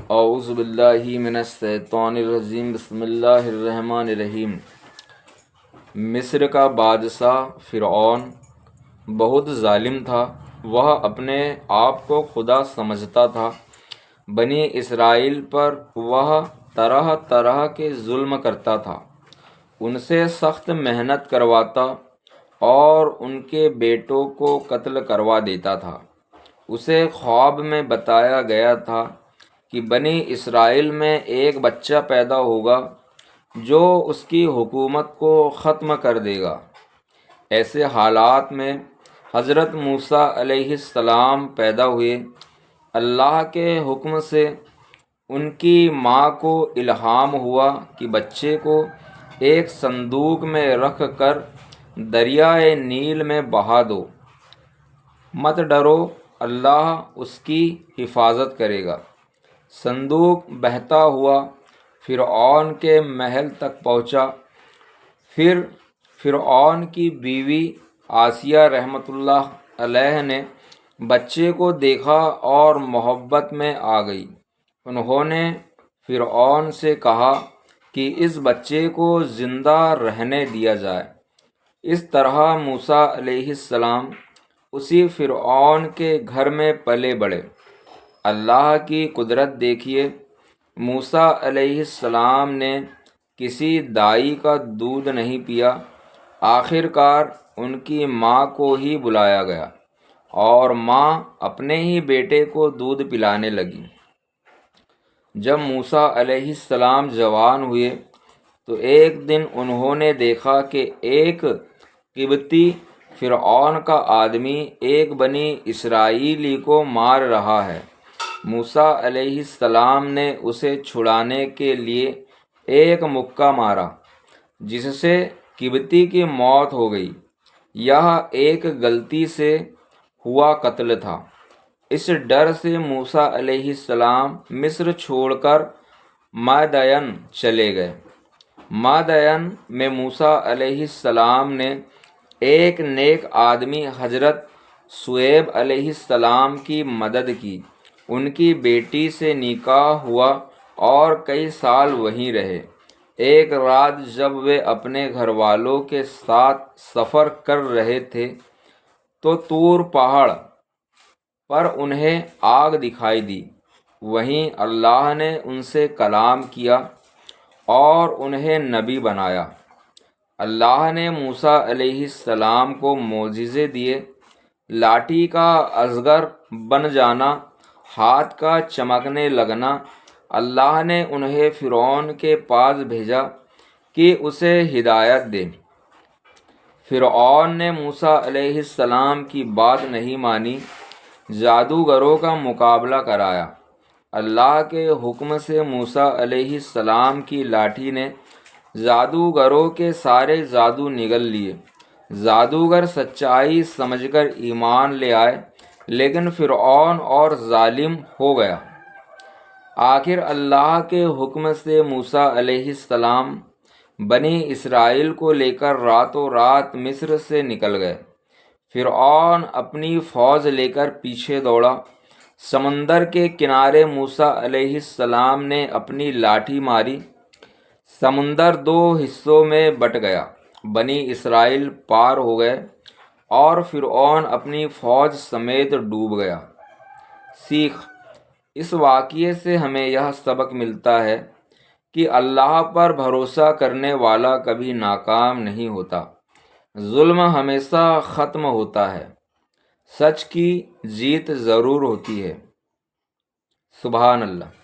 اعوذ باللہ من الشیطان الرجیم، بسم اللہ الرحمن الرحیم۔ مصر کا بادشاہ فرعون بہت ظالم تھا۔ وہ اپنے آپ کو خدا سمجھتا تھا۔ بنی اسرائیل پر وہ طرح طرح کے ظلم کرتا تھا، ان سے سخت محنت کرواتا اور ان کے بیٹوں کو قتل کروا دیتا تھا۔ اسے خواب میں بتایا گیا تھا کہ بنی اسرائیل میں ایک بچہ پیدا ہوگا جو اس کی حکومت کو ختم کر دے گا۔ ایسے حالات میں حضرت موسیٰ علیہ السلام پیدا ہوئے۔ اللہ کے حکم سے ان کی ماں کو الہام ہوا کہ بچے کو ایک صندوق میں رکھ کر دریائے نیل میں بہا دو۔ مت ڈرو، اللہ اس کی حفاظت کرے گا۔ صندوق بہتا ہوا فرعون کے محل تک پہنچا۔ پھر فرعون کی بیوی آسیہ رحمۃ اللہ علیہ نے بچے کو دیکھا اور محبت میں آ گئی۔ انہوں نے فرعون سے کہا کہ اس بچے کو زندہ رہنے دیا جائے۔ اس طرح موسیٰ علیہ السلام اسی فرعون کے گھر میں پلے بڑھے۔ اللہ کی قدرت دیکھیے، موسیٰ علیہ السلام نے کسی دائی کا دودھ نہیں پیا۔ آخر کار ان کی ماں کو ہی بلایا گیا اور ماں اپنے ہی بیٹے کو دودھ پلانے لگی۔ جب موسیٰ علیہ السلام جوان ہوئے تو ایک دن انہوں نے دیکھا کہ ایک قبطی فرعون کا آدمی ایک بنی اسرائیلی کو مار رہا ہے۔ موسیٰ علیہ السلام نے اسے چھڑانے کے لیے ایک مکہ مارا، جس سے قبطی کی موت ہو گئی۔ یہ ایک غلطی سے ہوا قتل تھا۔ اس ڈر سے موسیٰ علیہ السلام مصر چھوڑ کر مادین چلے گئے۔ مادین میں موسیٰ علیہ السلام نے ایک نیک آدمی حضرت شعیب علیہ السلام کی مدد کی۔ ان کی بیٹی سے نکاح ہوا اور کئی سال وہیں رہے۔ ایک رات جب وہ اپنے گھر والوں کے ساتھ سفر کر رہے تھے تو طور پہاڑ پر انہیں آگ دکھائی دی۔ وہیں اللہ نے ان سے کلام کیا اور انہیں نبی بنایا۔ اللہ نے موسیٰ علیہ السلام کو معجزے دیے، لاٹھی کا اجگر بن جانا، ہاتھ کا چمکنے لگنا۔ اللہ نے انہیں فرعون کے پاس بھیجا کہ اسے ہدایت دے۔ فرعون نے موسیٰ علیہ السلام کی بات نہیں مانی، جادوگروں کا مقابلہ کرایا۔ اللہ کے حکم سے موسیٰ علیہ السلام کی لاٹھی نے جادوگروں کے سارے جادو نگل لیے۔ جادوگر سچائی سمجھ کر ایمان لے آئے، لیکن فرعون اور ظالم ہو گیا۔ آخر اللہ کے حکم سے موسیٰ علیہ السلام بنی اسرائیل کو لے کر راتوں رات مصر سے نکل گئے۔ فرعون اپنی فوج لے کر پیچھے دوڑا۔ سمندر کے کنارے موسیٰ علیہ السلام نے اپنی لاٹھی ماری، سمندر دو حصوں میں بٹ گیا۔ بنی اسرائیل پار ہو گئے اور فرعون اپنی فوج سمیت ڈوب گیا۔ سیکھ: اس واقعے سے ہمیں یہ سبق ملتا ہے کہ اللہ پر بھروسہ کرنے والا کبھی ناکام نہیں ہوتا۔ ظلم ہمیشہ ختم ہوتا ہے، سچ کی جیت ضرور ہوتی ہے۔ سبحان اللہ۔